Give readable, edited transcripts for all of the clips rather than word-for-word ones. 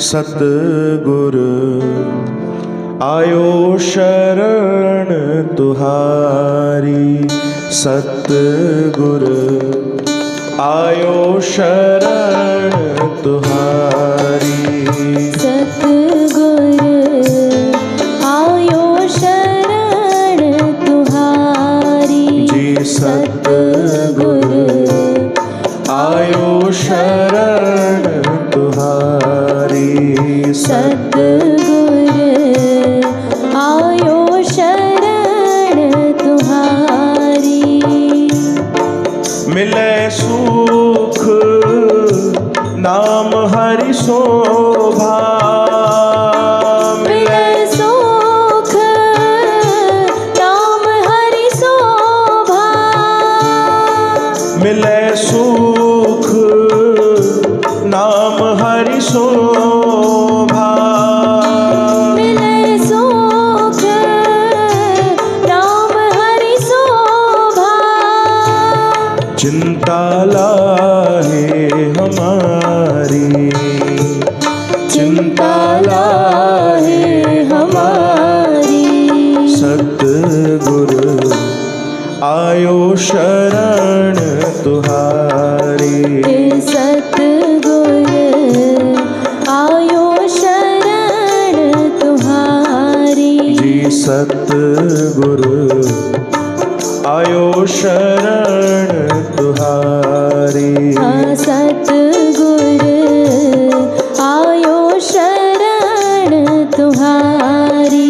सतगुर आयो शरण तुहारी। सतगुर आयो शरण तुहारी। सतगुर आयो शरण तुहारी। जी सतगुर आयो शरण तुहारी। सतगुर आयो शरण तुहारी। मिले सुख नाम हरि शोभा। मिले सुख नाम हरि शोभा। मिले सुख नाम हरि शोभा। मिले सुख नाम हरि शोभा। चिंता लाहे हमारी। चिंता लाहे हमारी। सतगुर आयो शरण तुहारी। सतगुर आयो शरण तुहारी। जी सतगुर आयो शरण तुहारी। सतगुर आयो शरण तुहारी।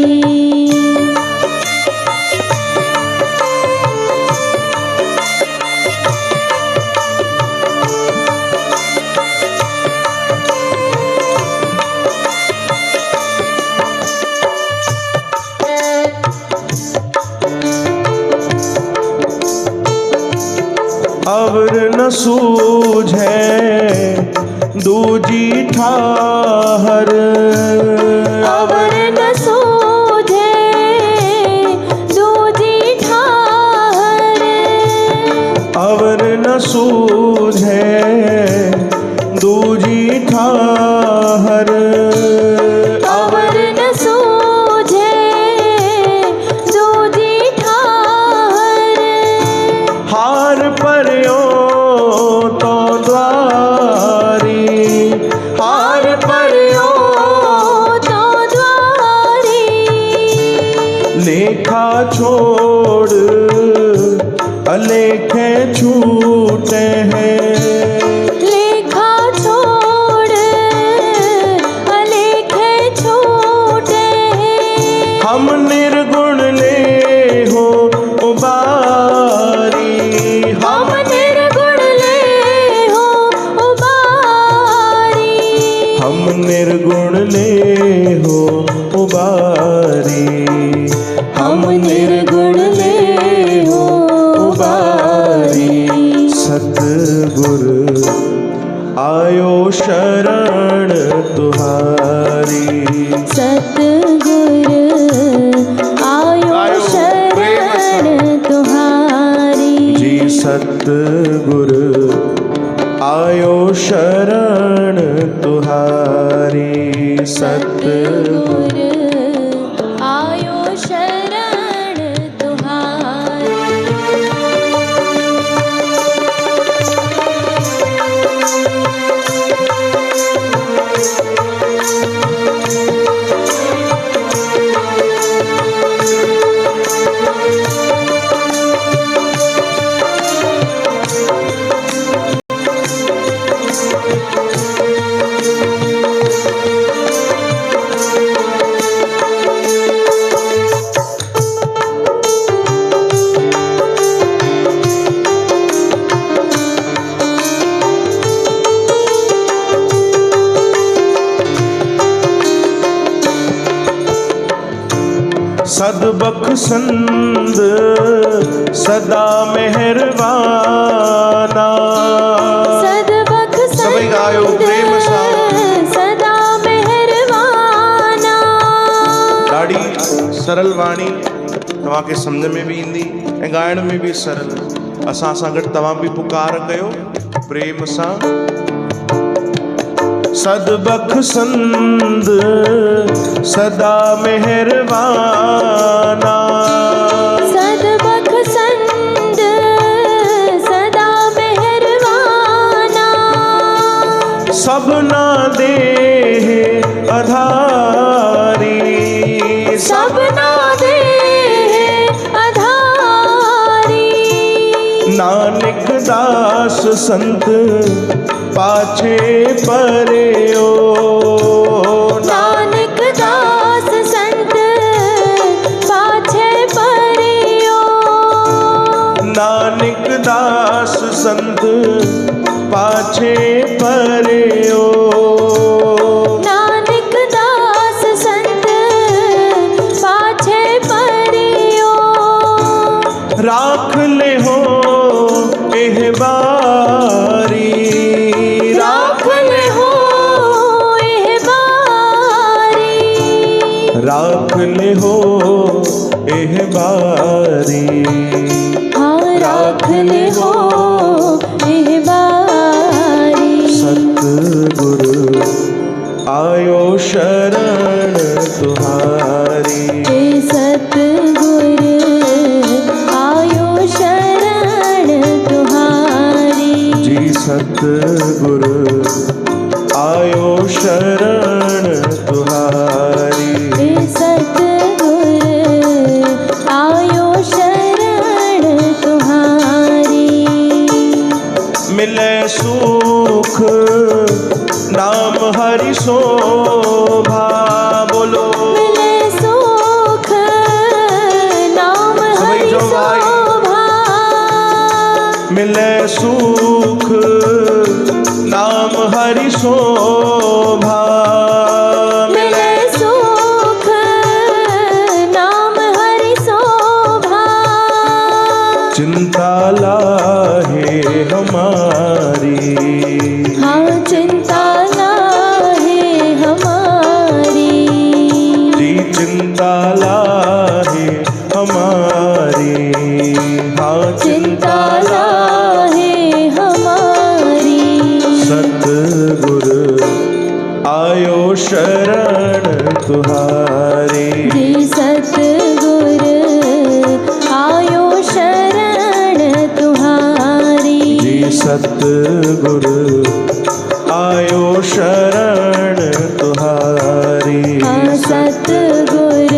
अवर न सूझे दूजी ठाहर। अवर न सूझे दूजी ठाहर। अवर न सूझे दूजी ठाहर। अवर न सूझे दूजी ठाहर। हार पर्यो तो द्वारी। हार पर्यो तो द्वारी। लेखा छोड़ अलेखे छूटे हैं। लेखा छोड़ अलेखे छूटे हैं। हम निर्गुण ले हो उबारी। हम निर्गुण ले हो उबारी। हम निर्गुण ले हो उबारी। हम निर्गुण ले हो उबारी। सतगुर आयो शरण तुहारी। सतगुर आयो शरण तुहारी। जी सतगुर आयो शरण तुहारी। सतगुर आयो शरण तुहारी। सदबख्शंद सदा मेहरबाना। सदबख्शंद सभी गायो प्रेम सां। सदा मेहरबाना। ॾाढी सरल वाणी, तव्हांखे सम्झ में बि ईंदी ऐं ॻाइण में बि सरल। असां सां गॾु तव्हां बि पुकार कयो प्रेम सां। सदबख्शंद सदा मेहरबाना, सदबख्शंद सदा मेहरबाना, सबना दे आधारी, सबना दे आधारी, नानक दास संत पाछे परेओ, नानक दास संत पाछे परेओ, नानक दास संत पाछे परेओ, नानक दास संत पाछे परेओ, राख ले हो एह बारी, राख ले हो एह बारी, राख ले हो एह बारी, हाँ राख ले हो एह बारी, सतगुरु आयो शरण तुम्हारी, हे सतगुर आयो शरण तुम्हारी, जी सतगुरु आयो शरण तुम्हारी, हे सतगुर आयो शरण तुम्हारी, मिले सुख नाम हरि शोभा, बोलो मिले सुख नाम हरि जो भाई। शोभा, मिले सुख नाम हरि शोभा, मिले सुख नाम हरि शोभा, चिंता लाहे हमारी, हाँ चिंता लाहे हमारी, जी चिंता लाहे हमारी, हाँ चिंता लाहे हमारी, सतगुरु आयो शरण तुम्हारी, जी सतगुर आयो शरण तुम्हारी, जी सतगुरु आयो शरण तुम्हारी, हाँ सतगुर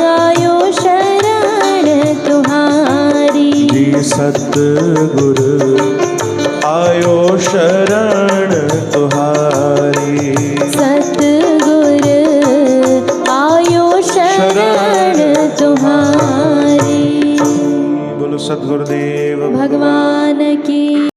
आयो शरण तुम्हारी, जी सतगुरु आयो शरण तुम्हारी, सतगुर आयो शरण तुम्हारी। बोलो सतगुरुदेव भगवान की